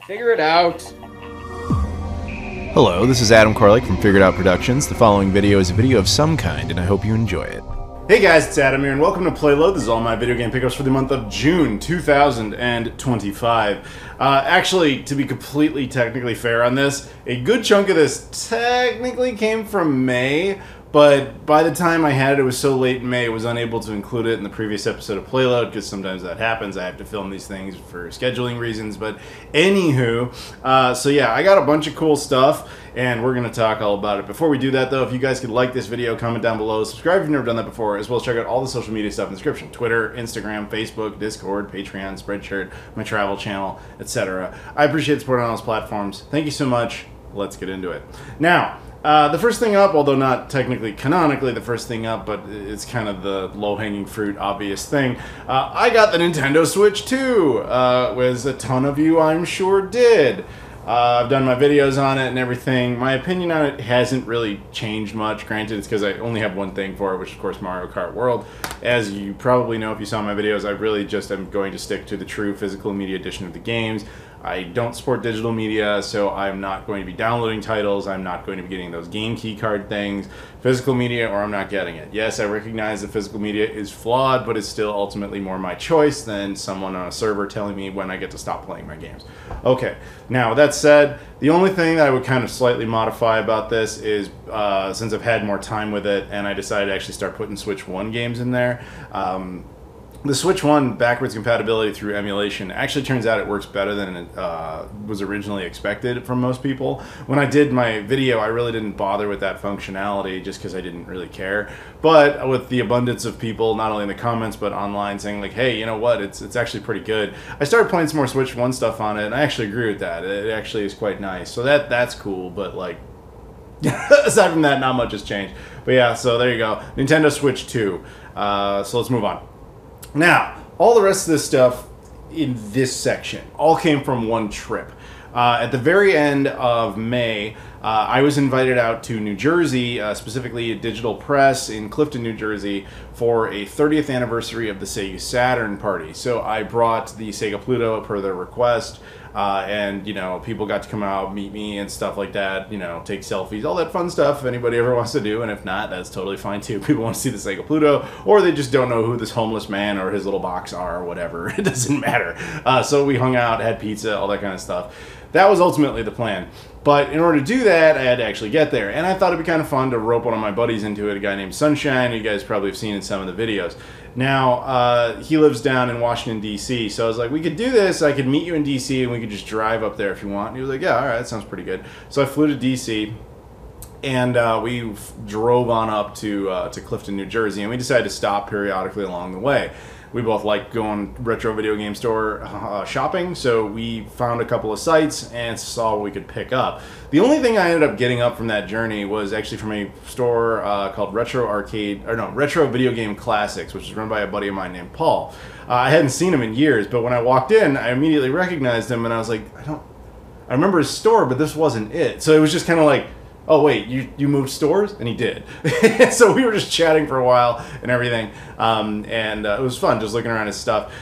Figure it out. Hello, this is Adam Koralik from Figured Out Productions. The following video is a video of some kind, and I hope you enjoy it. Hey guys, it's Adam here, and welcome to PlayLoad. This is all my video game pickups for the month of June 2025. Actually, to be completely technically fair on this, a good chunk of this technically came from May, but by the time I had it, it was so late in May, I was unable to include it in the previous episode of PlayLoad, because sometimes that happens. I have to film these things for scheduling reasons, but anywho, so yeah, I got a bunch of cool stuff, and we're going to talk all about it. Before we do that, though, if you guys could like this video, comment down below, subscribe if you've never done that before, as well as check out all the social media stuff in the description. Twitter, Instagram, Facebook, Discord, Patreon, Spreadshirt, my travel channel, etc. I appreciate support on those platforms. Thank you so much. Let's get into it. Now, the first thing up, although not technically canonically the first thing up, but it's kind of the low-hanging fruit, obvious thing. I got the Nintendo Switch 2, as a ton of you I'm sure did. I've done my videos on it and everything. My opinion on it hasn't really changed much. Granted, it's because I only have one thing for it, which is, of course, Mario Kart World. As you probably know if you saw my videos, I really just am going to stick to the true physical media edition of the games. I don't support digital media, so I'm not going to be downloading titles. I'm not going to be getting those game key card things. Physical media, or I'm not getting it. Yes, I recognize that physical media is flawed, but it's still ultimately more my choice than someone on a server telling me when I get to stop playing my games. Okay, now that said, the only thing that I would kind of slightly modify about this is, since I've had more time with it, and I decided to actually start putting Switch 1 games in there, the Switch 1 backwards compatibility through emulation actually turns out it works better than it was originally expected from most people. When I did my video, I really didn't bother with that functionality just because I didn't really care. But with the abundance of people, not only in the comments but online, saying like, hey, you know what, it's actually pretty good, I started playing some more Switch 1 stuff on it, and I actually agree with that. It actually is quite nice. So that's cool, but like, aside from that, not much has changed. But yeah, so there you go. Nintendo Switch 2. So let's move on. Now, all the rest of this stuff in this section all came from one trip. At the very end of May, I was invited out to New Jersey, specifically a Digital Press in Clifton, New Jersey, for a 30th anniversary of the Sega Saturn party. So I brought the Sega Pluto per their request, and, you know, people got to come out, meet me and stuff like that, you know, take selfies, all that fun stuff if anybody ever wants to do, and if not, that's totally fine too. People want to see the Sega Pluto, or they just don't know who this homeless man or his little box are or whatever. It doesn't matter. So we hung out, had pizza, all that kind of stuff. That was ultimately the plan. But in order to do that, I had to actually get there. And I thought it'd be kind of fun to rope one of my buddies into it, a guy named Sunshine, who you guys probably have seen in some of the videos. Now, he lives down in Washington, D.C., so I was like, we could do this, I could meet you in D.C., and we could just drive up there if you want. And he was like, yeah, all right, that sounds pretty good. So I flew to D.C., and we drove on up to Clifton, New Jersey, and we decided to stop periodically along the way. We both like going retro video game store shopping, so we found a couple of sites and saw what we could pick up. The only thing I ended up getting up from that journey was actually from a store called Retro Video Game Classics, which is run by a buddy of mine named Paul. I hadn't seen him in years, but when I walked in, I immediately recognized him, and I was like, I remember his store, but this wasn't it. So it was just kind of like, oh wait, you moved stores? And he did. So we were just chatting for a while and everything, and it was fun just looking around his stuff.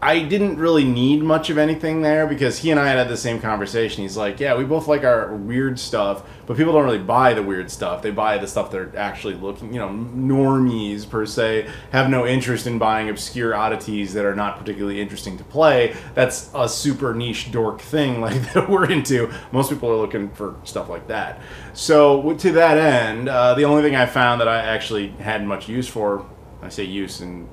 I didn't really need much of anything there because he and I had the same conversation. He's like, yeah, we both like our weird stuff, but people don't really buy the weird stuff. They buy the stuff they're actually looking, you know, normies per se, have no interest in buying obscure oddities that are not particularly interesting to play. That's a super niche dork thing like that we're into. Most people are looking for stuff like that. So to that end, the only thing I found that I actually had much use for, I say use in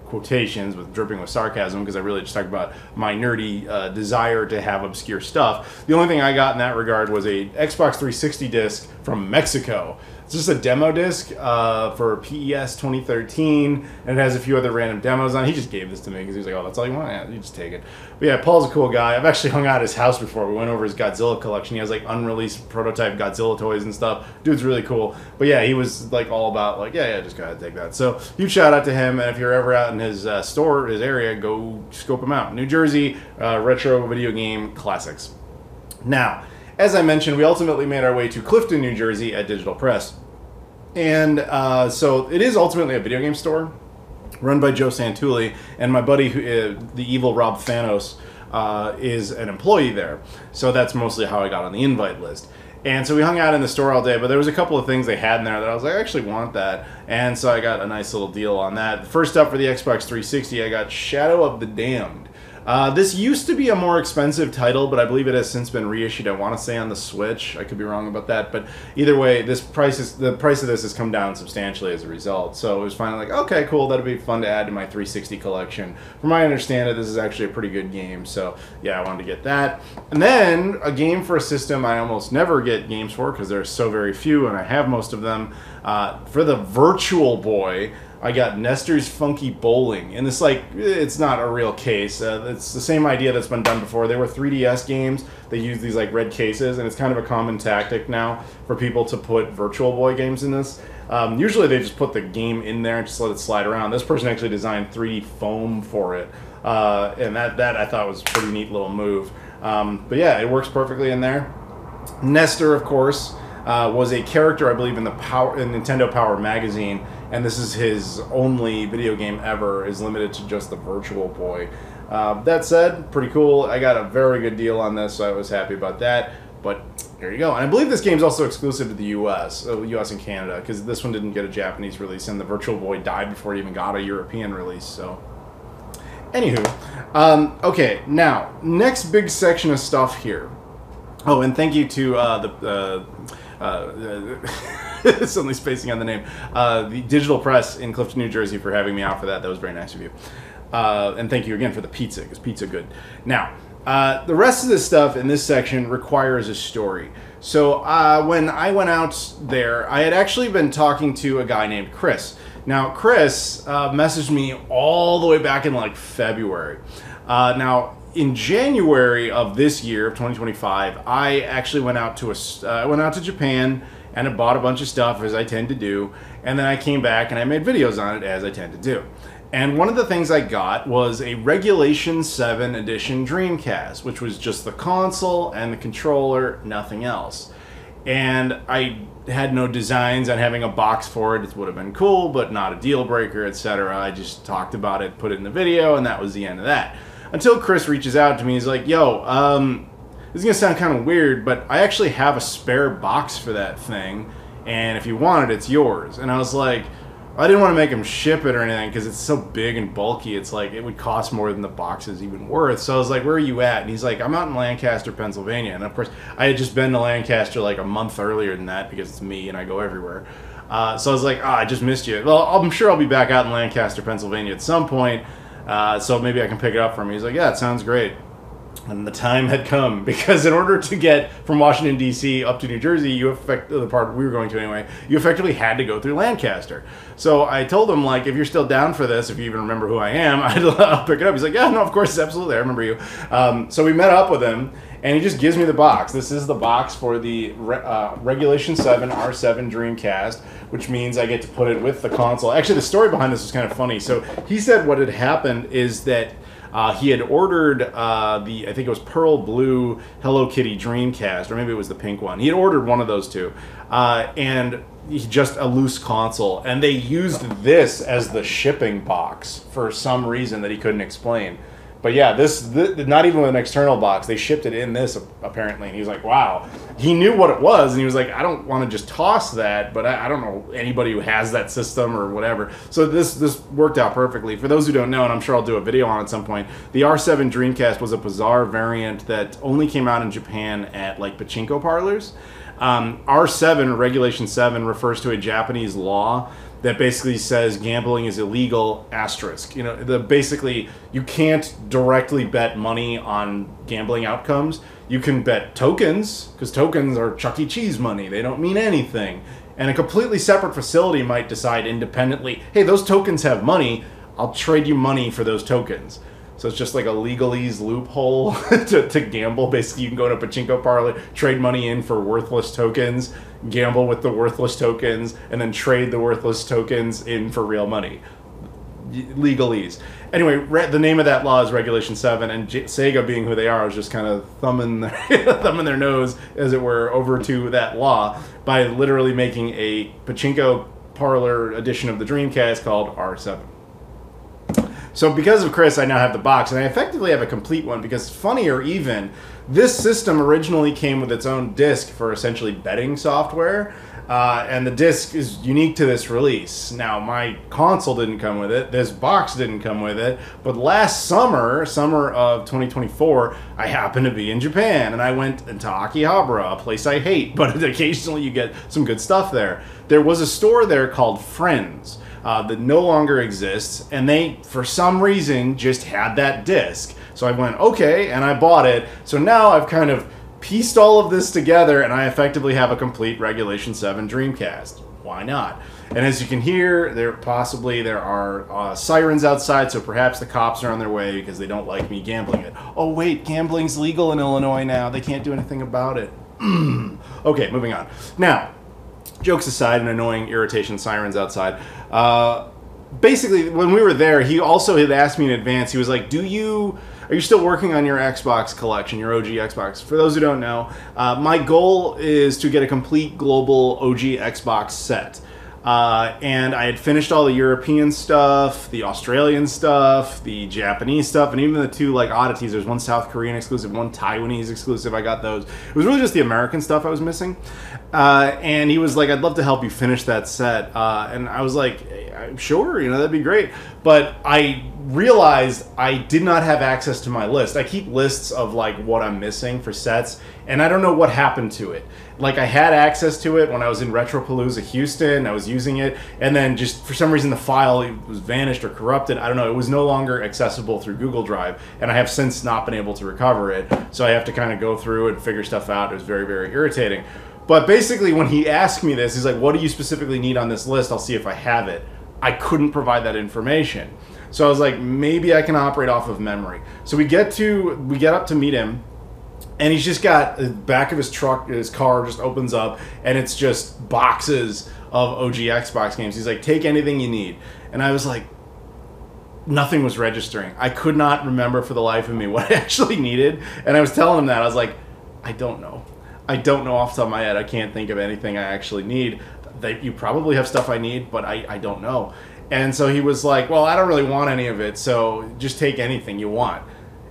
quotations with dripping with sarcasm because I really just talk about my nerdy desire to have obscure stuff. The only thing I got in that regard was a Xbox 360 disc from Mexico. It's just a demo disc for PES 2013, and it has a few other random demos on it. He just gave this to me because he was like, oh, that's all you want? Yeah, you just take it. But yeah, Paul's a cool guy. I've actually hung out at his house before. We went over his Godzilla collection. He has like unreleased prototype Godzilla toys and stuff. Dude's really cool. But yeah, he was like all about like, yeah, just go ahead and take that. So huge shout out to him, and if you're ever out in his store, his area, go scope him out. New Jersey, Retro Video Game Classics. Now, as I mentioned, we ultimately made our way to Clifton, New Jersey at Digital Press. And so it is ultimately a video game store run by Joe Santulli and my buddy, the evil Rob Thanos, is an employee there. So that's mostly how I got on the invite list. And so we hung out in the store all day, but there was a couple of things they had in there that I was like, I actually want that. And so I got a nice little deal on that. First up for the Xbox 360, I got Shadow of the Damned. This used to be a more expensive title, but I believe it has since been reissued, I want to say, on the Switch. I could be wrong about that, but either way, the price of this has come down substantially as a result. So it was finally like, okay, cool, that'd be fun to add to my 360 collection. From my understanding, this is actually a pretty good game, so yeah, I wanted to get that. And then, a game for a system I almost never get games for, because there are so very few, and I have most of them. For the Virtual Boy, I got Nestor's Funky Bowling, and it's not a real case. It's the same idea that's been done before. They were 3DS games. They use these like red cases, and it's kind of a common tactic now for people to put Virtual Boy games in this. Usually they just put the game in there and just let it slide around. This person actually designed 3D foam for it, and that I thought was a pretty neat little move. But yeah, it works perfectly in there. Nestor, of course, was a character, I believe, in Nintendo Power magazine, and this is his only video game ever, is limited to just the Virtual Boy. That said, pretty cool. I got a very good deal on this, so I was happy about that. But there you go. And I believe this game's also exclusive to the US and Canada, because this one didn't get a Japanese release, and the Virtual Boy died before it even got a European release, so... Anywho, okay, now, next big section of stuff here. Oh, and thank you to suddenly spacing on the name, the Digital Press in Clifton, New Jersey, for having me out for that. That was very nice of you. And thank you again for the pizza, because pizza good. Now, the rest of this stuff in this section requires a story. So when I went out there, I had actually been talking to a guy named Chris. Now, Chris messaged me all the way back in like February. Now, in January of this year, of 2025, I actually went out to Japan and I bought a bunch of stuff, as I tend to do, and then I came back and I made videos on it, as I tend to do. And one of the things I got was a Regulation 7 Edition Dreamcast, which was just the console and the controller, nothing else. And I had no designs on having a box for it. It would have been cool, but not a deal breaker, etc. I just talked about it, put it in the video, and that was the end of that. Until Chris reaches out to me, he's like, yo, this is going to sound kind of weird, but I actually have a spare box for that thing, and if you want it, it's yours. And I was like, I didn't want to make him ship it or anything, because it's so big and bulky, it's like, it would cost more than the box is even worth. So I was like, where are you at? And he's like, I'm out in Lancaster, Pennsylvania. And of course, I had just been to Lancaster like a month earlier than that, because it's me and I go everywhere. So I was like, I just missed you. Well, I'm sure I'll be back out in Lancaster, Pennsylvania at some point. So maybe I can pick it up for him. He's like, yeah, it sounds great. And the time had come, because in order to get from Washington, D.C. up to New Jersey, the part we were going to anyway, you effectively had to go through Lancaster. So I told him, like, if you're still down for this, if you even remember who I am, I'll pick it up. He's like, yeah, no, of course, absolutely, I remember you. So we met up with him, and he just gives me the box. This is the box for the Regulation 7 R7 Dreamcast, which means I get to put it with the console. Actually, the story behind this was kind of funny. So he said what had happened is that he had ordered I think it was Pearl Blue Hello Kitty Dreamcast, or maybe it was the pink one. He had ordered one of those two, and just a loose console, and they used this as the shipping box for some reason that he couldn't explain. But yeah, this not even with an external box, they shipped it in this apparently, and he was like, wow. He knew what it was, and he was like, I don't want to just toss that, but I don't know anybody who has that system or whatever. So this worked out perfectly. For those who don't know, and I'm sure I'll do a video on it at some point, the R7 Dreamcast was a bizarre variant that only came out in Japan at like pachinko parlors. R7, Regulation 7, refers to a Japanese law that basically says gambling is illegal, asterisk. You know, basically, you can't directly bet money on gambling outcomes. You can bet tokens, because tokens are Chuck E. Cheese money. They don't mean anything. And a completely separate facility might decide independently, hey, those tokens have money, I'll trade you money for those tokens. So it's just like a legalese loophole to gamble. Basically, you can go to a pachinko parlor, trade money in for worthless tokens, gamble with the worthless tokens, and then trade the worthless tokens in for real money. Legalese. Anyway, the name of that law is Regulation 7, and Sega, being who they are, is just kind of thumbing their nose, as it were, over to that law by literally making a pachinko parlor edition of the Dreamcast called R7. So because of Chris, I now have the box, and I effectively have a complete one because, funnier even, this system originally came with its own disc for essentially betting software, and the disc is unique to this release. Now, my console didn't come with it, this box didn't come with it, but last summer of 2024, I happened to be in Japan, and I went into Akihabara, a place I hate, but occasionally you get some good stuff there. There was a store there called Friends, that no longer exists, and they, for some reason, just had that disc. So I went, okay, and I bought it. So now I've kind of pieced all of this together, and I effectively have a complete Regulation 7 Dreamcast. Why not? And as you can hear, there are sirens outside, so perhaps the cops are on their way because they don't like me gambling it. Oh wait, gambling's legal in Illinois now. They can't do anything about it. Okay, moving on. Now, jokes aside and annoying irritation sirens outside, basically when we were there, he also had asked me in advance, he was like, are you still working on your Xbox collection, your OG Xbox? For those who don't know, my goal is to get a complete global OG Xbox set. And I had finished all the European stuff, the Australian stuff, the Japanese stuff, and even the two like oddities. There's one South Korean exclusive, one Taiwanese exclusive. I got those. It was really just the American stuff I was missing. And he was like, I'd love to help you finish that set. And I was like, sure, that'd be great. But I realized I did not have access to my list. I keep lists of like what I'm missing for sets, and I don't know what happened to it. Like, I had access to it when I was in Retropalooza Houston. I was using it, and then just for some reason the file was vanished or corrupted. I don't know. It was no longer accessible through Google Drive, and I have since not been able to recover it. So I have to kind of go through and figure stuff out. It was very, very irritating. But basically, when he asked me this, he's like, what do you specifically need on this list? I'll see if I have it. I couldn't provide that information. So I was like, maybe I can operate off of memory. So we get up to meet him, and he's just got the back of his truck, his car just opens up, and it's just boxes of OG Xbox games. He's like, take anything you need. And I was like, nothing was registering. I could not remember for the life of me what I actually needed. And I was telling him that. I was like, I don't know. I don't know off the top of my head. I can't think of anything I actually need. You probably have stuff I need, but I don't know. And so he was like, well, I don't really want any of it, so just take anything you want.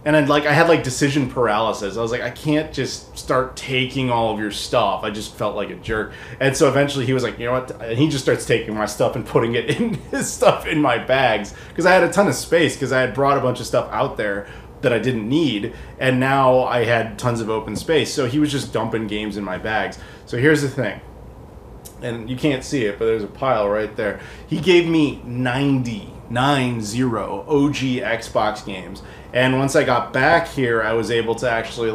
And I had decision paralysis. I was like, I can't just start taking all of your stuff. I just felt like a jerk. And so eventually he was like, you know what? And he just starts taking my stuff and putting it in his stuff in my bags. Because I had a ton of space, because I had brought a bunch of stuff out there that I didn't need. And now I had tons of open space. So he was just dumping games in my bags. So here's the thing. And you can't see it, but there's a pile right there. He gave me 90 OG Xbox games. And once I got back here, I was able to actually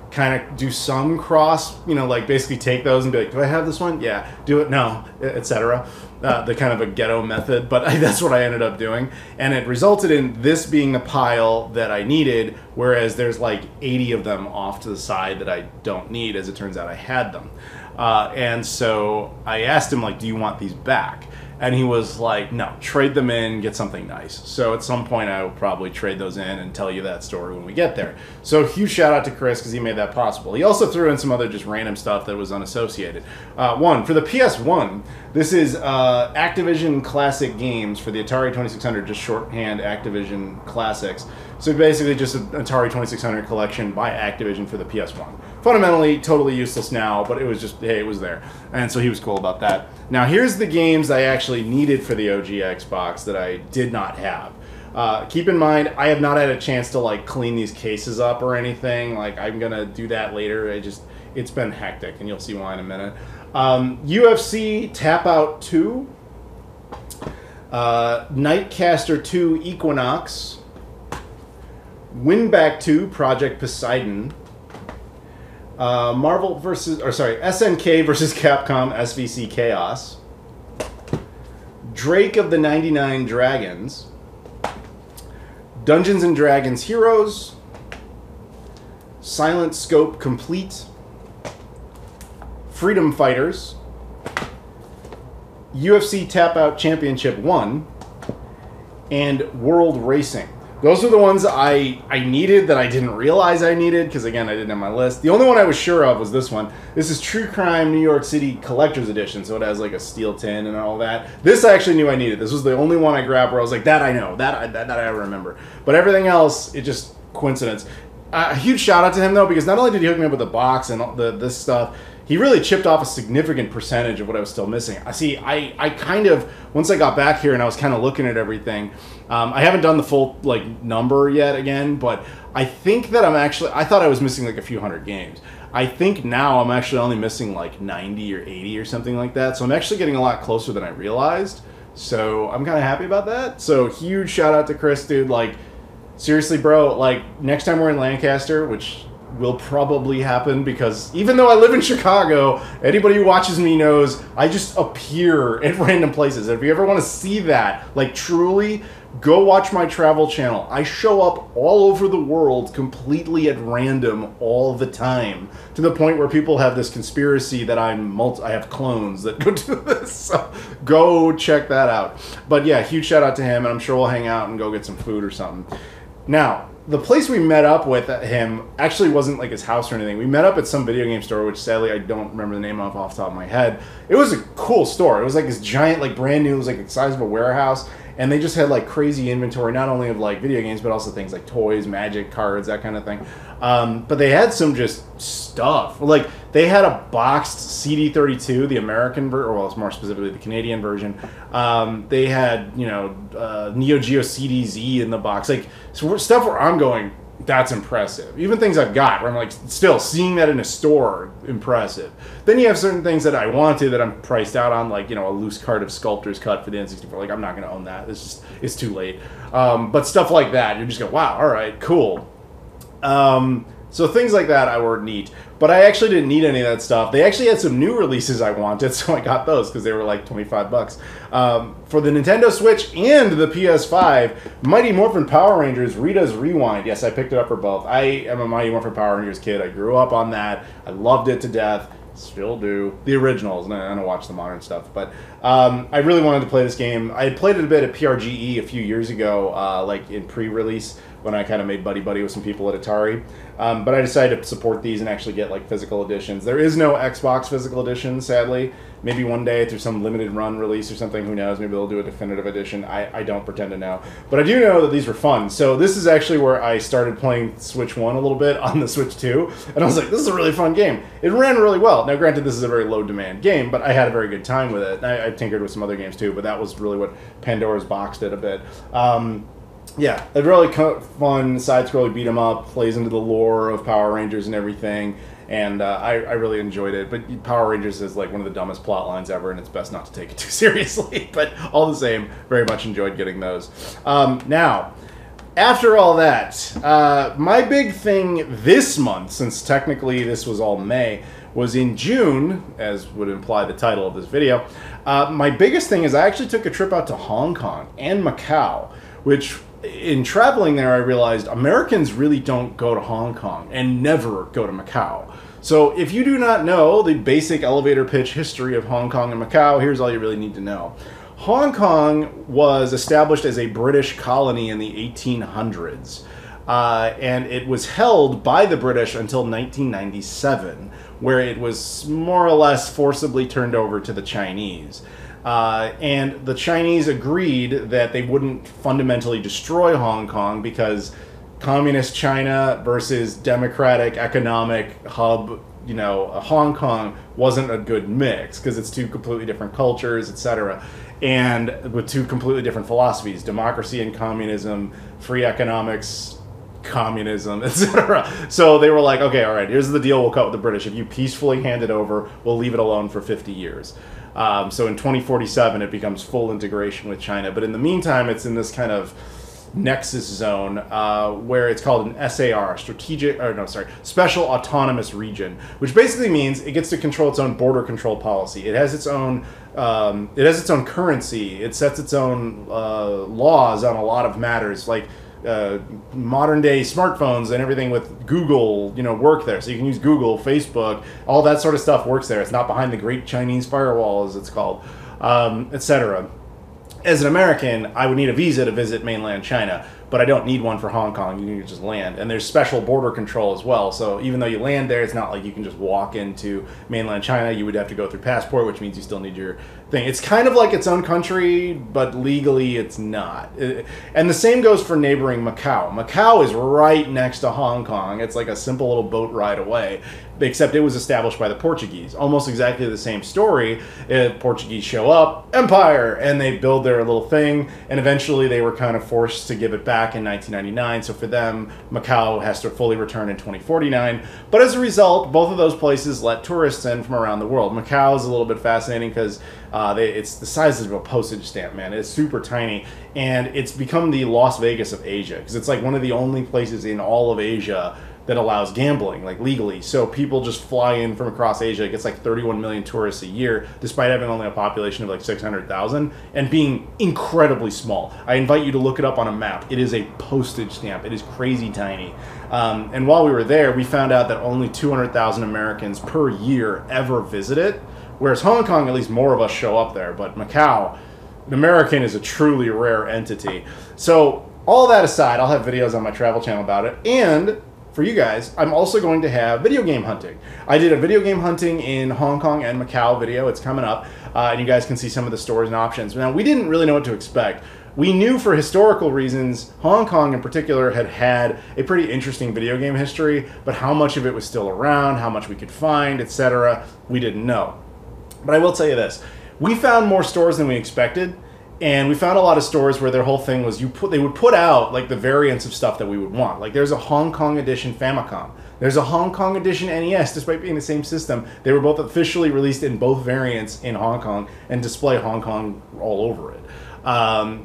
kind of do some cross, basically take those and be like, do I have this one? Yeah. Do it? No, etc. The kind of a ghetto method, but that's what I ended up doing. And it resulted in this being the pile that I needed, whereas there's 80 of them off to the side that I don't need. As it turns out, I had them. And so I asked him, do you want these back? And he was like, no, trade them in, get something nice. So at some point I will probably trade those in and tell you that story when we get there. So huge shout out to Chris, because he made that possible. He also threw in some other just random stuff that was unassociated. One, for the PS1, this is Activision Classic Games for the Atari 2600, just shorthand Activision Classics. So basically just an Atari 2600 collection by Activision for the PS1. Fundamentally, totally useless now, but it was just, hey, it was there. And so he was cool about that. Now, here's the games I actually needed for the OG Xbox that I did not have. Keep in mind, I have not had a chance to, clean these cases up or anything. I'm going to do that later. It's been hectic, and you'll see why in a minute. UFC Tap Out 2. Nightcaster 2 Equinox. Winback 2 Project Poseidon. SNK versus Capcom SVC Chaos. Drake of the 99 Dragons. Dungeons and Dragons Heroes. Silent Scope Complete. Freedom Fighters. UFC Tap Out Championship 1. And World Racing. Those are the ones I needed that I didn't realize I needed, because again, I didn't have my list. The only one I was sure of was this one. This is True Crime New York City Collector's Edition, so it has like a steel tin and all that. This I actually knew I needed. This was the only one I grabbed where I was like, that I know, that I remember. But everything else, it just coincidence. A huge shout out to him though, because not only did he hook me up with the box and all this stuff, he really chipped off a significant percentage of what I was still missing. I kind of, once I got back here and I was kind of looking at everything, I haven't done the full like number yet again, but I think that I thought I was missing like a few hundred games. I think now I'm actually only missing like 90 or 80 or something like that. So I'm actually getting a lot closer than I realized. So I'm kind of happy about that. So huge shout out to Chris, dude. Like, seriously, bro, like next time we're in Lancaster, which will probably happen, because even though I live in Chicago, anybody who watches me knows I just appear at random places. If you ever want to see that, like truly, go watch my travel channel. I show up all over the world completely at random all the time, to the point where people have this conspiracy that I have clones that go do this. So go check that out. But yeah, huge shout out to him, and I'm sure we'll hang out and go get some food or something. Now, the place we met up with him actually wasn't like his house or anything. We met up at some video game store, which sadly I don't remember the name of off the top of my head. It was a cool store. It was like this giant, like brand new, it was like the size of a warehouse. And they just had like crazy inventory, not only of like video games, but also things like toys, magic, cards, that kind of thing. But they had some just stuff. Like they had a boxed CD32, the American version, or well, it's more specifically the Canadian version. They had, you know, Neo Geo CDZ in the box. Like so stuff where I'm going, that's impressive. Even things I've got where I'm like, still seeing that in a store, impressive. Then you have certain things that I wanted that I'm priced out on, like, you know, a loose card of Sculptor's Cut for the N64. Like, I'm not going to own that. It's too late. But stuff like that, you're just going, wow, all right, cool. So things like that I were neat. But I actually didn't need any of that stuff. They actually had some new releases I wanted, so I got those because they were like $25. For the Nintendo Switch and the PS5, Mighty Morphin Power Rangers Rita's Rewind. Yes, I picked it up for both. I am a Mighty Morphin Power Rangers kid. I grew up on that. I loved it to death. Still do. The originals, and I don't watch the modern stuff. But I really wanted to play this game. I had played it a bit at PRGE a few years ago, like in pre-release, when I kind of made buddy-buddy with some people at Atari. But I decided to support these and actually get like physical editions. There is no Xbox physical edition, sadly. Maybe one day through some limited run release or something, who knows, maybe they'll do a definitive edition. I don't pretend to know. But I do know that these were fun. So this is actually where I started playing Switch 1 a little bit on the Switch 2. And I was like, this is a really fun game. It ran really well. Now granted, this is a very low demand game, but I had a very good time with it. I tinkered with some other games too, but that was really what Pandora's Box did a bit. Yeah, a really fun side-scrolling beat-em-up, plays into the lore of Power Rangers and everything, and I really enjoyed it. But Power Rangers is like one of the dumbest plot lines ever, and it's best not to take it too seriously. But all the same, very much enjoyed getting those. Now, after all that, my big thing this month, since technically this was all May, was in June, as would imply the title of this video. My biggest thing is I actually took a trip out to Hong Kong and Macau, which, in traveling there, I realized Americans really don't go to Hong Kong and never go to Macau. So if you do not know the basic elevator pitch history of Hong Kong and Macau, here's all you really need to know. Hong Kong was established as a British colony in the 1800s. And it was held by the British until 1997, where it was more or less forcibly turned over to the Chinese. And the Chinese agreed that they wouldn't fundamentally destroy Hong Kong because communist China versus democratic economic hub, you know, Hong Kong wasn't a good mix because it's two completely different cultures, etc. And with two completely different philosophies, democracy and communism, free economics, communism, etc. So they were like, okay, all right, here's the deal we'll cut with the British. If you peacefully hand it over, we'll leave it alone for 50 years. So in 2047, it becomes full integration with China. But in the meantime, it's in this kind of nexus zone where it's called an SAR, Special Autonomous Region, which basically means it gets to control its own border control policy. It has its own currency. It sets its own laws on a lot of matters, like modern day smartphones and everything with Google, you know, work there. So you can use Google, Facebook, all that sort of stuff works there. It's not behind the Great Chinese Firewall, as it's called, etc. As an American, I would need a visa to visit mainland China, but I don't need one for Hong Kong. You can just land. And there's special border control as well. So even though you land there, it's not like you can just walk into mainland China. You would have to go through passport, which means you still need your thing. It's kind of like its own country, but legally it's not. And the same goes for neighboring Macau. Macau is right next to Hong Kong. It's like a simple little boat ride away, except it was established by the Portuguese. Almost exactly the same story. Portuguese show up, empire, and they build their little thing, and eventually they were kind of forced to give it back in 1999. So for them, Macau has to fully return in 2049. But as a result, both of those places let tourists in from around the world. Macau is a little bit fascinating because it's the size of a postage stamp, man. It's super tiny, and it's become the Las Vegas of Asia, because it's like one of the only places in all of Asia that allows gambling, like legally. So people just fly in from across Asia. It gets like 31 million tourists a year, despite having only a population of like 600,000 and being incredibly small. I invite you to look it up on a map. It is a postage stamp. It is crazy tiny. And while we were there, we found out that only 200,000 Americans per year ever visit it, whereas Hong Kong, at least more of us show up there. But Macau, an American is a truly rare entity. So all that aside, I'll have videos on my travel channel about it. And for you guys, I'm also going to have video game hunting. I did a video game hunting in Hong Kong and Macau video. It's coming up, and you guys can see some of the stores and options. Now, we didn't really know what to expect. We knew for historical reasons, Hong Kong in particular had a pretty interesting video game history, but how much of it was still around, how much we could find, etc., we didn't know. But I will tell you this. We found more stores than we expected. And we found a lot of stores where their whole thing was they would put out like the variants of stuff that we would want. Like there's a Hong Kong edition Famicom. There's a Hong Kong edition NES, despite being the same system. They were both officially released in both variants in Hong Kong and display Hong Kong all over it.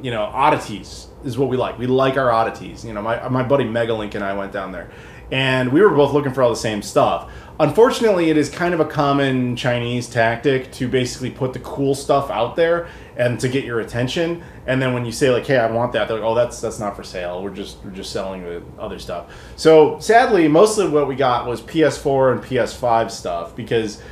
You know, oddities is what we like. We like our oddities. You know, my buddy Megalink and I went down there, and we were both looking for all the same stuff. Unfortunately, it is kind of a common Chinese tactic to basically put the cool stuff out there and to get your attention. And then when you say like, "Hey, I want that," they're like, "Oh, that's not for sale. We're just selling the other stuff." So sadly, mostly what we got was PS4 and PS5 stuff, because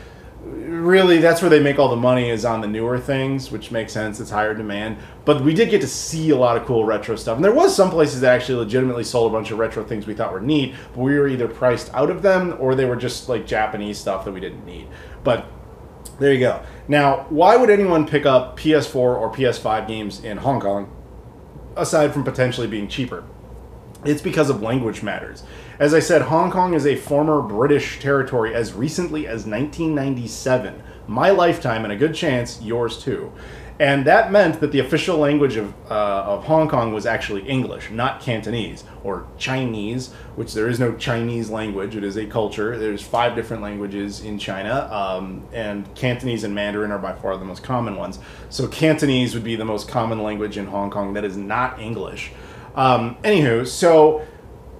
really that's where they make all the money, is on the newer things, which makes sense. It's higher demand. But we did get to see a lot of cool retro stuff, and there was some places that actually legitimately sold a bunch of retro things we thought were neat, but we were either priced out of them or they were just like Japanese stuff that we didn't need. But there you go. Now, why would anyone pick up PS4 or PS5 games in Hong Kong, aside from potentially being cheaper? It's because of language matters. As I said, Hong Kong is a former British territory as recently as 1997. My lifetime, and a good chance yours too. And that meant that the official language of Hong Kong was actually English, not Cantonese or Chinese, which there is no Chinese language. It is a culture. There's 5 different languages in China, and Cantonese and Mandarin are by far the most common ones. So Cantonese would be the most common language in Hong Kong that is not English. Anywho, so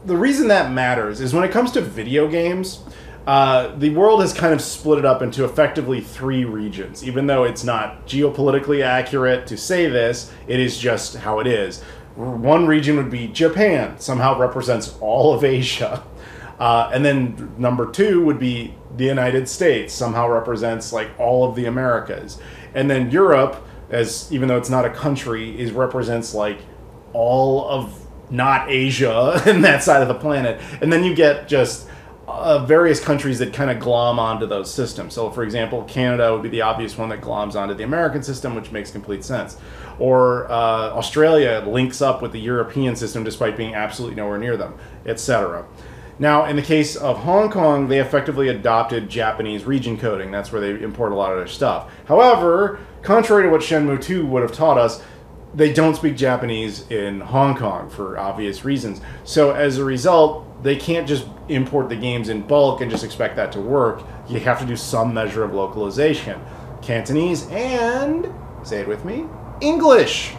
the reason that matters is when it comes to video games, the world has kind of split it up into effectively 3 regions. Even though it's not geopolitically accurate to say this, it is just how it is. One region would be Japan, somehow represents all of Asia. And then number 2 would be the United States, somehow represents like all of the Americas. And then Europe, as even though it's not a country, represents like all of not Asia and that side of the planet. And then you get just various countries that kind of glom onto those systems. So, for example, Canada would be the obvious one that gloms onto the American system, which makes complete sense. Or Australia links up with the European system despite being absolutely nowhere near them, etc. Now, in the case of Hong Kong, they effectively adopted Japanese region coding. That's where they import a lot of their stuff. However, contrary to what Shenmue 2 would have taught us, they don't speak Japanese in Hong Kong for obvious reasons. So as a result, they can't just import the games in bulk and just expect that to work. You have to do some measure of localization. Cantonese and, say it with me, English.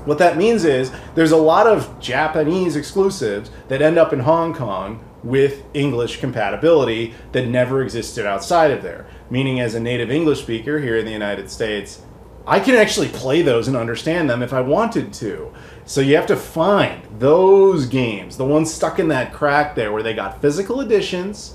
What that means is there's a lot of Japanese exclusives that end up in Hong Kong with English compatibility that never existed outside of there. Meaning, as a native English speaker here in the United States, I can actually play those and understand them if I wanted to. So you have to find those games, the ones stuck in that crack there where they got physical editions,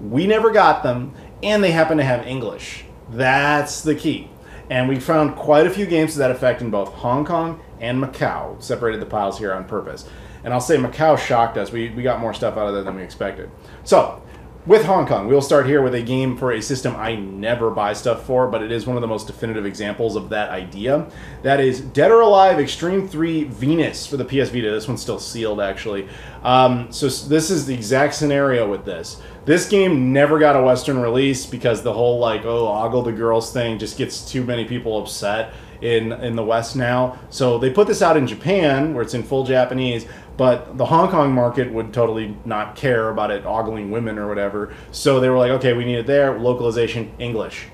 we never got them, and they happen to have English. That's the key. And we found quite a few games to that effect in both Hong Kong and Macau. Separated the piles here on purpose. And I'll say Macau shocked us. We got more stuff out of there than we expected. So, with Hong Kong, we'll start here with a game for a system I never buy stuff for, but it is one of the most definitive examples of that idea. That is Dead or Alive Extreme 3 Venus for the PS Vita. This one's still sealed, actually. So this is the exact scenario with this. This game never got a Western release because the whole, like, oh, ogle the girls thing just gets too many people upset in the West now. So they put this out in Japan, where it's in full Japanese, but the Hong Kong market would totally not care about it ogling women or whatever. So they were like, okay, we need it there. Localization, English.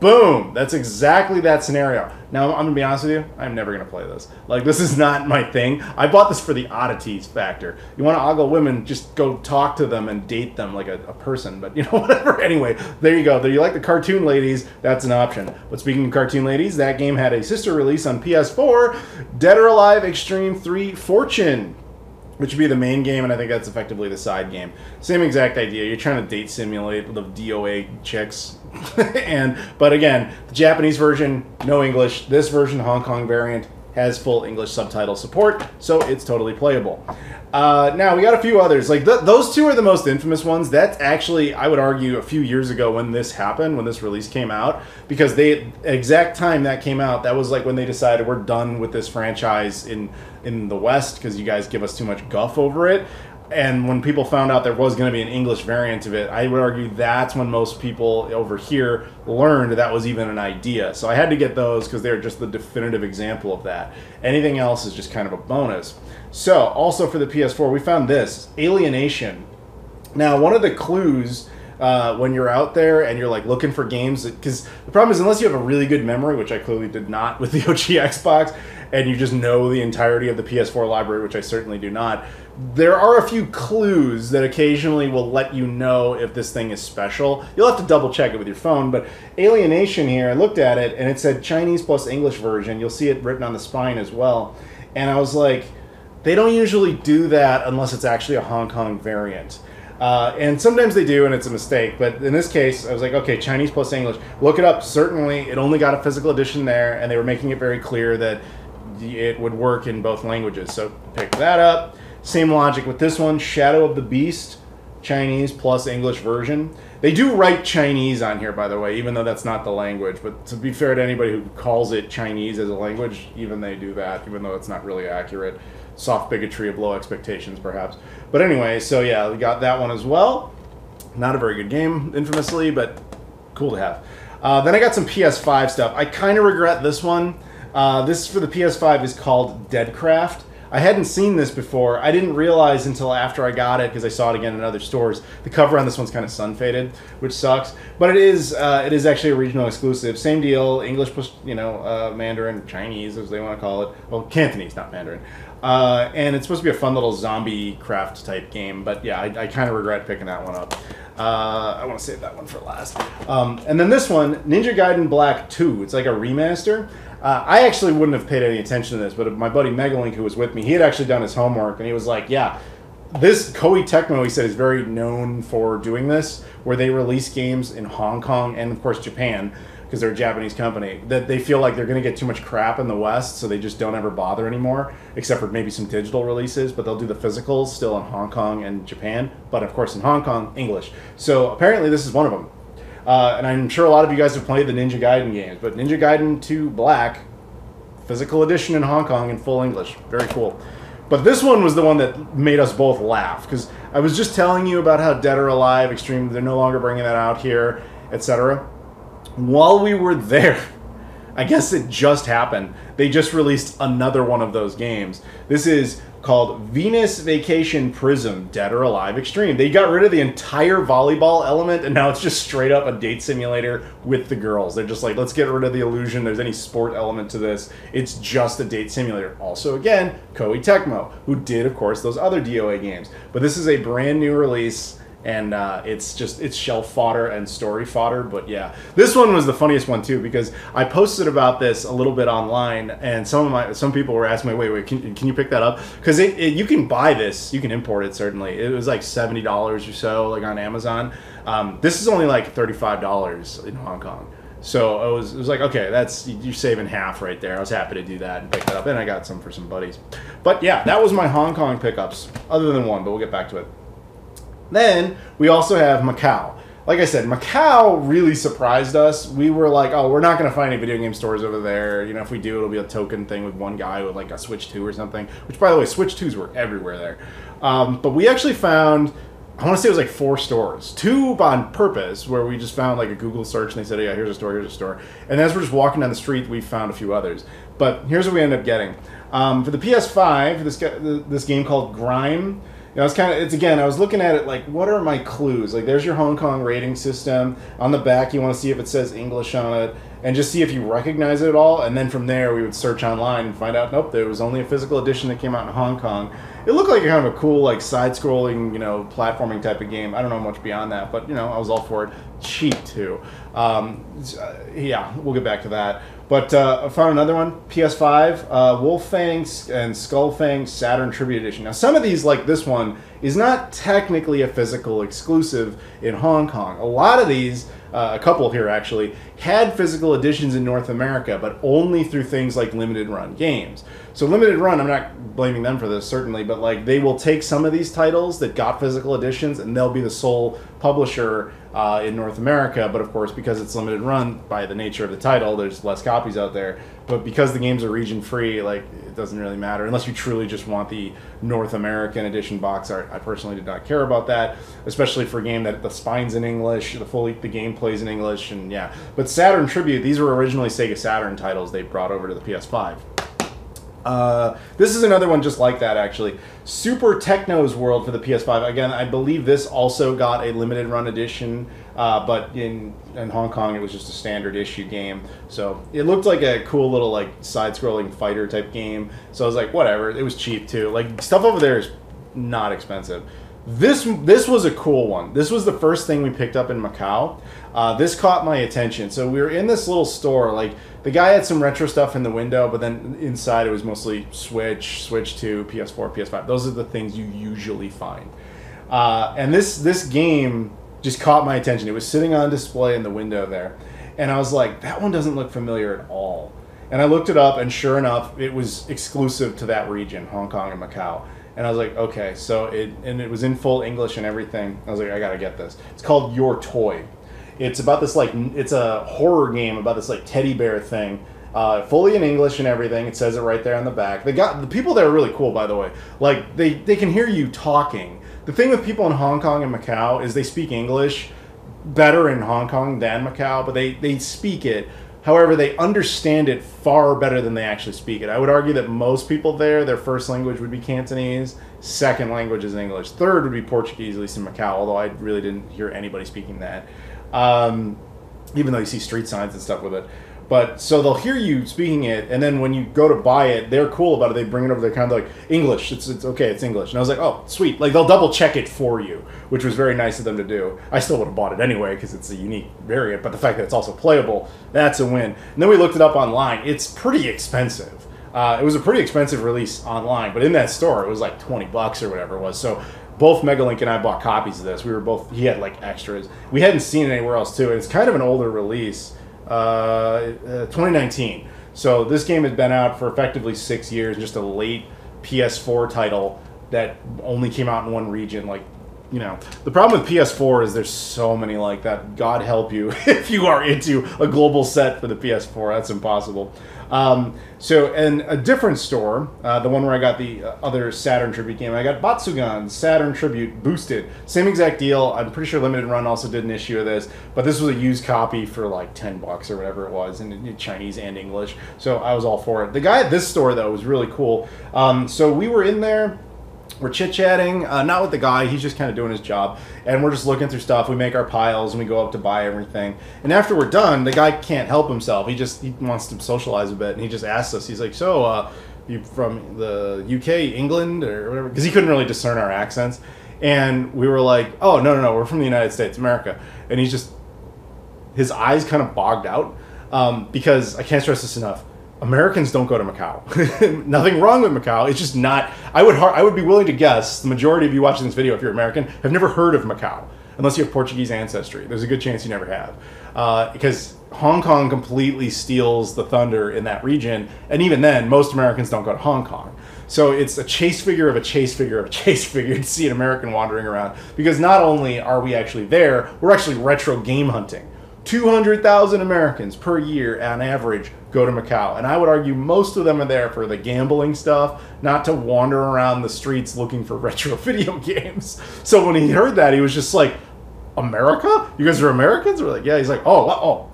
Boom! That's exactly that scenario. Now, I'm going to be honest with you, I'm never going to play this. Like, this is not my thing. I bought this for the oddities factor. You want to ogle women, just go talk to them and date them like a person. But, you know, whatever. Anyway, there you go. Do you like the cartoon ladies? That's an option. But speaking of cartoon ladies, that game had a sister release on PS4, Dead or Alive Extreme 3 Fortune, which would be the main game, and I think that's effectively the side game. Same exact idea. You're trying to date simulate the DOA chicks. But again, the Japanese version, no English. This version, Hong Kong variant, has full English subtitle support, so it's totally playable. Now, we got a few others. Like, those two are the most infamous ones. That's actually, I would argue, a few years ago when this happened, when this release came out, because exact time that came out, that was like when they decided we're done with this franchise in the West because you guys give us too much guff over it. And when people found out there was going to be an English variant of it, I would argue that's when most people over here learned that was even an idea. So I had to get those because they're just the definitive example of that. Anything else is just kind of a bonus. So, also for the PS4, we found this, Alienation. Now, one of the clues when you're out there and you're like looking for games, because the problem is unless you have a really good memory, which I clearly did not with the OG Xbox, and you just know the entirety of the PS4 library, which I certainly do not, there are a few clues that occasionally will let you know if this thing is special. You'll have to double check it with your phone, but Alienation here, I looked at it and it said Chinese plus English version. You'll see it written on the spine as well. And I was like, they don't usually do that unless it's actually a Hong Kong variant. And sometimes they do, and it's a mistake. But in this case, I was like, okay, Chinese plus English. Look it up. Certainly, it only got a physical edition there, and they were making it very clear that it would work in both languages. So pick that up. Same logic with this one, Shadow of the Beast, Chinese plus English version. They do write Chinese on here, by the way, even though that's not the language. But to be fair to anybody who calls it Chinese as a language, even they do that, even though it's not really accurate. Soft bigotry of low expectations, perhaps. But anyway, so yeah, we got that one as well. Not a very good game, infamously, but cool to have. Then I got some PS5 stuff. I kind of regret this one. This for the PS5 is called Deadcraft. I hadn't seen this before. I didn't realize until after I got it, because I saw it again in other stores. The cover on this one's kind of sun-faded, which sucks. But it is actually a regional exclusive. Same deal, English plus, Mandarin, Chinese, as they want to call it. Well, Cantonese, not Mandarin. And it's supposed to be a fun little zombie craft type game. But yeah, I kind of regret picking that one up. I want to save that one for last. And then this one, Ninja Gaiden Black 2. It's like a remaster. I actually wouldn't have paid any attention to this, but my buddy Megalink, who was with me, he had actually done his homework, and he was like, yeah, this Koei Tecmo, he said, is very known for doing this, where they release games in Hong Kong and, of course, Japan, because they're a Japanese company, that they feel like they're going to get too much crap in the West, so they just don't ever bother anymore, except for maybe some digital releases, but they'll do the physicals still in Hong Kong and Japan, but, of course, in Hong Kong, English. So apparently this is one of them. And I'm sure a lot of you guys have played the Ninja Gaiden games, but Ninja Gaiden 2 Black, physical edition in Hong Kong in full English. Very cool. But this one was the one that made us both laugh, because I was just telling you about how Dead or Alive Extreme, they're no longer bringing that out here, etc. While we were there, I guess it just happened, they just released another one of those games. This is called Venus Vacation Prism Dead or Alive Extreme. They got rid of the entire volleyball element, and now it's just straight up a date simulator with the girls. They're just like, let's get rid of the illusion there's any sport element to this. It's just a date simulator. Also, again, Koei Tecmo, who did, of course, those other DOA games. But this is a brand new release, and it's shelf fodder and story fodder. But yeah, this one was the funniest one too, because I posted about this a little bit online, and some people were asking me, wait, can you pick that up? Because you can buy this, you can import it, certainly. It was like $70 or so, like on Amazon. This is only like $35 in Hong Kong. So it was like, okay, you're saving half right there. I was happy to do that and pick that up, and I got some for some buddies. But yeah, that was my Hong Kong pickups, other than one, but we'll get back to it. Then we also have Macau. Like I said, Macau really surprised us. We were like, oh, we're not going to find any video game stores over there. You know, if we do, it'll be a token thing with one guy with like a Switch 2 or something. Which, by the way, Switch 2s were everywhere there. But we actually found, I want to say it was like 4 stores. 2 on purpose, where we just found like a Google search and they said, yeah, here's a store, here's a store. And as we're just walking down the street, we found a few others. But here's what we ended up getting. For the PS5, this game called Grime. You know, it's again, I was looking at it like, what are my clues? Like, there's your Hong Kong rating system. On the back, you want to see if it says English on it, and just see if you recognize it at all. And then from there, we would search online and find out, nope, there was only a physical edition that came out in Hong Kong. It looked like kind of a cool, like, side-scrolling, you know, platforming type of game. I don't know much beyond that, but, you know, I was all for it. Cheap, too. Yeah, we'll get back to that. But I found another one, PS5, Wolfang and Skullfang Saturn Tribute Edition. Now, some of these, like this one, is not technically a physical exclusive in Hong Kong. A lot of these, a couple here actually, had physical editions in North America, but only through things like limited run games. So limited run, I'm not blaming them for this, certainly, but like they will take some of these titles that got physical editions and they'll be the sole publisher in North America, but of course, because it's limited run by the nature of the title, there's less copies out there. But because the games are region free, like it doesn't really matter unless you truly just want the North American edition box art. I personally did not care about that, especially for a game that the spine's in English, the gameplay's in English, and yeah. But Saturn Tribute, these were originally Sega Saturn titles they brought over to the PS5. This is another one just like that, actually. Super Techno's World for the PS5. Again, I believe this also got a limited run edition, but in Hong Kong it was just a standard issue game. So it looked like a cool little like side-scrolling fighter type game. So I was like, whatever. It was cheap too. Like stuff over there is not expensive. This was a cool one. This was the first thing we picked up in Macau. This caught my attention. So we were in this little store. Like the guy had some retro stuff in the window, but then inside it was mostly Switch 2, PS4, PS5. Those are the things you usually find. And this game just caught my attention. It was sitting on display in the window there, and I was like, that one doesn't look familiar at all. And I looked it up, and sure enough, it was exclusive to that region, Hong Kong and Macau. And I was like, okay, so it was in full English and everything. I was like, I gotta get this. It's called Your Toy. It's about this like, it's a horror game about this like teddy bear thing, fully in English and everything. It says it right there on the back. The people there are really cool, by the way. Like they can hear you talking. The thing with people in Hong Kong and Macau is they speak English better in Hong Kong than Macau, but they speak it. However, they understand it far better than they actually speak it. I would argue that most people there, their first language would be Cantonese, second language is English, third would be Portuguese, at least in Macau, although I really didn't hear anybody speaking that, even though you see street signs and stuff with it. But so they'll hear you speaking it, and then when you go to buy it, they're cool about it. They bring it over. They're kind of like, English. It's okay. It's English. And I was like, oh, sweet. Like they'll double check it for you, which was very nice of them to do. I still would have bought it anyway because it's a unique variant. But the fact that it's also playable, that's a win. And then we looked it up online. It's pretty expensive. It was a pretty expensive release online, but in that store, it was like $20 or whatever it was. So both Megalink and I bought copies of this. We were both. He had like extras. We hadn't seen it anywhere else too. And it's kind of an older release. 2019. So this game has been out for effectively 6 years, just a late PS4 title that only came out in one region. Like, you know, the problem with PS4 is there's so many like that. God help you if you are into a global set for the PS4. That's impossible. So, in a different store, the one where I got the other Saturn Tribute game, I got Batsugan Saturn Tribute Boosted. Same exact deal. I'm pretty sure Limited Run also did an issue of this, but this was a used copy for like $10 or whatever it was, in Chinese and English. So I was all for it. The guy at this store, though, was really cool. So we were in there. We're chit-chatting, not with the guy, he's just kind of doing his job, and we're just looking through stuff. We make our piles, and we go up to buy everything. And after we're done, the guy can't help himself. He wants to socialize a bit, and he just asks us, he's like, so, you from the UK, England, or whatever? Because he couldn't really discern our accents. And we were like, oh, no, we're from the United States, America. And he's just, his eyes kind of bogged out, because, I can't stress this enough, Americans don't go to Macau. Nothing wrong with Macau. It's just not. I would be willing to guess the majority of you watching this video, if you're American, have never heard of Macau. unless you have Portuguese ancestry. There's a good chance you never have. Because Hong Kong completely steals the thunder in that region, and even then, most Americans don't go to Hong Kong. So it's a chase figure of a chase figure of a chase figure to see an American wandering around, because not only are we actually there, we're actually retro game hunting. 200,000 Americans per year on average go to Macau, and I would argue most of them are there for the gambling stuff, not to wander around the streets looking for retro video games. So when he heard that, he was just like, America? You guys are Americans? We're like, yeah. He's like, oh,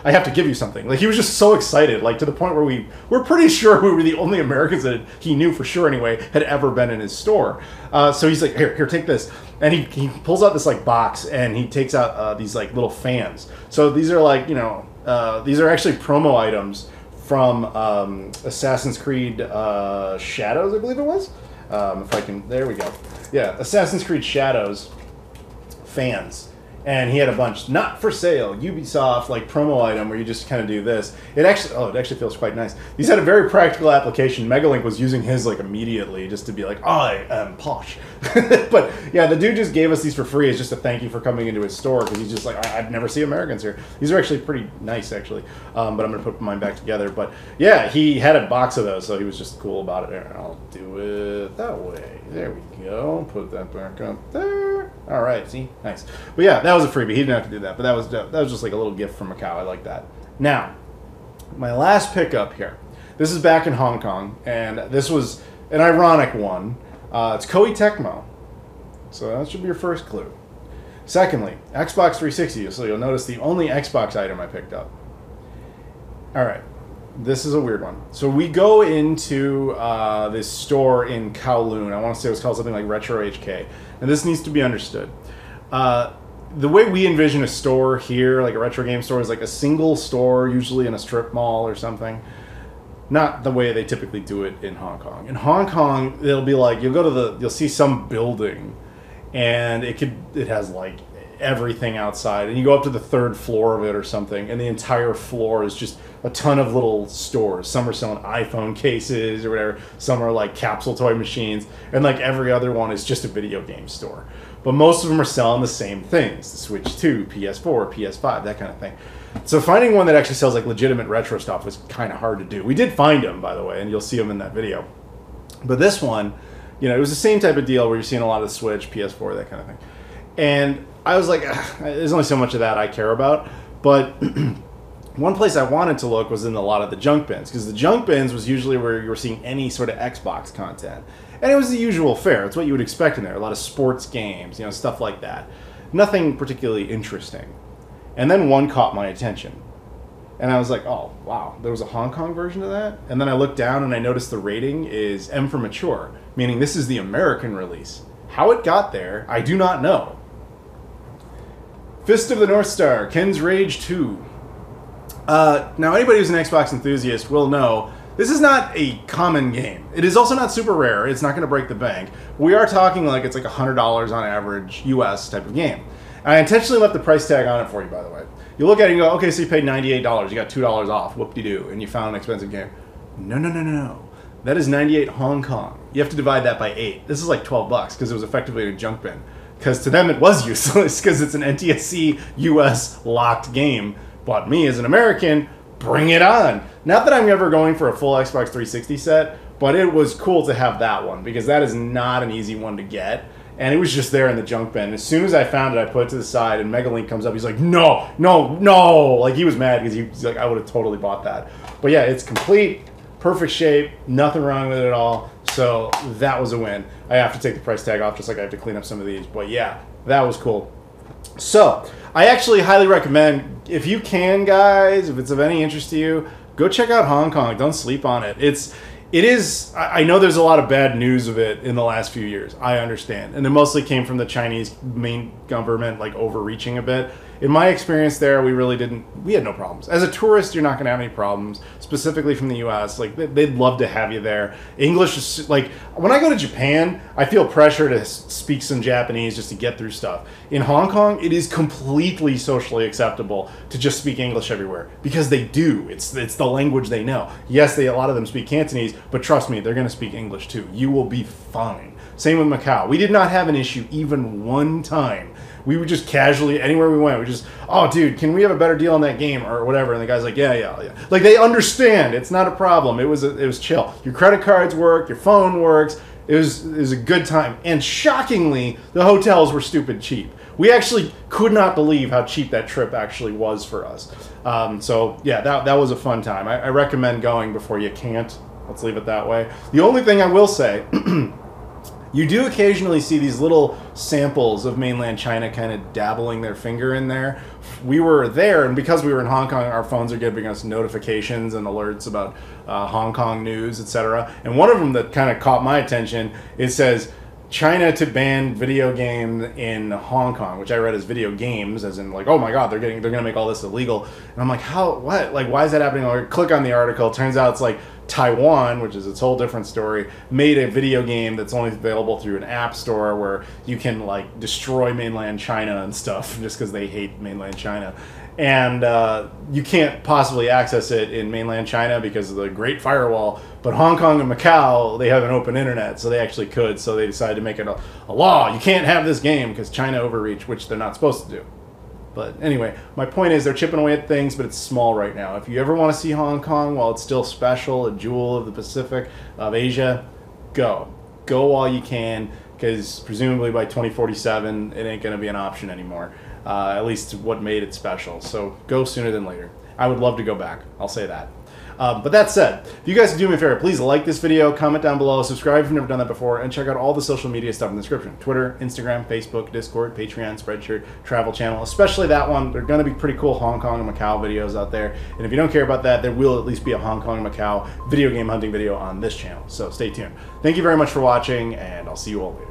I have to give you something. Like, he was just so excited, like, to the point where we're pretty sure we were the only Americans that he knew for sure anyway had ever been in his store. So he's like, here, take this. And he pulls out this, like, box, and he takes out these, like, little fans. So these are, like, you know, these are actually promo items from Assassin's Creed Shadows, I believe it was. If I can, there we go. Yeah, Assassin's Creed Shadows fans. And he had a bunch, not for sale, Ubisoft, like, promo item where you just kind of do this. It actually feels quite nice. These had a very practical application. Megalink was using his, like, immediately just to be like, I am posh. But, yeah, the dude just gave us these for free as just a thank you for coming into his store, because he's just like, I'd never see Americans here. These are actually pretty nice, actually. But I'm going to put mine back together. But, yeah, he had a box of those, so he was just cool about it. There, I'll do it that way. There we go. Put that back up there. All right, see? Nice. But, yeah, that was a freebie. He didn't have to do that, but that was just like a little gift from Macau. I like that. Now, my last pickup here. This is back in Hong Kong, and this was an ironic one. It's Koei Tecmo. So that should be your first clue. Secondly, Xbox 360. So you'll notice the only Xbox item I picked up. All right. This is a weird one. So we go into this store in Kowloon. I want to say it was called something like Retro HK. And this needs to be understood. The way we envision a store here, like a retro game store, is like a single store, usually in a strip mall or something. Not the way they typically do it in Hong Kong. In Hong Kong, it'll be like, you'll see some building, and it has like everything outside, and you go up to the third floor of it or something, and the entire floor is just a ton of little stores. Some are selling iPhone cases or whatever. Some are like capsule toy machines, and like every other one is just a video game store. But most of them are selling the same things. The Switch 2, PS4, PS5, that kind of thing. So finding one that actually sells like legitimate retro stuff was kind of hard to do. We did find them, by the way, and you'll see them in that video. But this one, you know, it was the same type of deal where you're seeing a lot of the Switch, PS4, that kind of thing. And I was like, there's only so much of that I care about. But one place I wanted to look was in a lot of the junk bins, because the junk bins was usually where you were seeing any sort of Xbox content. And it was the usual fare. It's what you would expect in there. A lot of sports games, you know, stuff like that. Nothing particularly interesting. And then one caught my attention. And I was like, oh, wow, there was a Hong Kong version of that? And then I looked down and I noticed the rating is M for mature, meaning this is the American release. How it got there, I do not know. Fist of the North Star, Ken's Rage 2. Now, anybody who's an Xbox enthusiast will know this is not a common game. It is also not super rare. It's not going to break the bank. We are talking like it's like $100 on average US type of game. And I intentionally left the price tag on it for you, by the way. You look at it and you go, okay, so you paid $98. You got $2 off. Whoop-de-doo. And you found an expensive game. No. That is 98 Hong Kong. You have to divide that by 8. This is like 12 bucks because it was effectively in a junk bin. Because to them it was useless because it's an NTSC US locked game. But me as an American, bring it on. Not that I'm ever going for a full Xbox 360 set, but it was cool to have that one because that is not an easy one to get. And it was just there in the junk bin. As soon as I found it, I put it to the side, and Megalink comes up. He's like, no. Like, he was mad because he's like, I would have totally bought that. But yeah, it's complete, perfect shape, nothing wrong with it at all. So that was a win. I have to take the price tag off just like I have to clean up some of these. But yeah, that was cool. So I actually highly recommend, if you can, guys, if it's of any interest to you, go check out Hong Kong. Don't sleep on it. It is, I know there's a lot of bad news of it in the last few years. I understand. And it mostly came from the Chinese main government, like, overreaching a bit. In my experience there, we had no problems. As a tourist, you're not going to have any problems, specifically from the U.S. Like, they'd love to have you there. English is, like, when I go to Japan, I feel pressure to speak some Japanese just to get through stuff. In Hong Kong, it is completely socially acceptable to just speak English everywhere, because they do. It's the language they know. Yes, a lot of them speak Cantonese, but trust me, they're going to speak English too. You will be fine. Same with Macau. We did not have an issue even one time. We would just casually, anywhere we went, we just, oh, dude, can we have a better deal on that game or whatever? And the guy's like, yeah. Like, they understand. It's not a problem. It was chill. Your credit cards work. Your phone works. It was a good time. And shockingly, the hotels were stupid cheap. We actually could not believe how cheap that trip actually was for us. So, yeah, that was a fun time. I recommend going before you can't. Let's leave it that way. The only thing I will say... You do occasionally see these little samples of mainland China kind of dabbling their finger in there. We were there, and because we were in Hong Kong, our phones are giving us notifications and alerts about Hong Kong news, etc. And one of them that kind of caught my attention, it says, China to ban video game in Hong Kong, which I read as video games, as in like, oh my god, they're gonna make all this illegal. And I'm like, what? Like, why is that happening? I click on the article. Turns out it's like Taiwan, which is its whole different story, made a video game that's only available through an app store where you can like destroy mainland China and stuff just because they hate mainland China. And you can't possibly access it in mainland China because of the Great Firewall. But Hong Kong and Macau, they have an open internet, so they actually could. So they decided to make it a law. You can't have this game because China overreached, which they're not supposed to do. But anyway, my point is they're chipping away at things, but it's small right now. If you ever want to see Hong Kong while it's still special, a jewel of the Pacific, of Asia, go. Go while you can, because presumably by 2047, it ain't going to be an option anymore. At least what made it special. So go sooner than later. I would love to go back. I'll say that. But that said, if you guys could do me a favor, please like this video, comment down below, subscribe if you've never done that before, and check out all the social media stuff in the description. Twitter, Instagram, Facebook, Discord, Patreon, Spreadshirt, Travel Channel, especially that one. They're going to be pretty cool Hong Kong and Macau videos out there. And if you don't care about that, there will at least be a Hong Kong and Macau video game hunting video on this channel. So stay tuned. Thank you very much for watching, and I'll see you all later.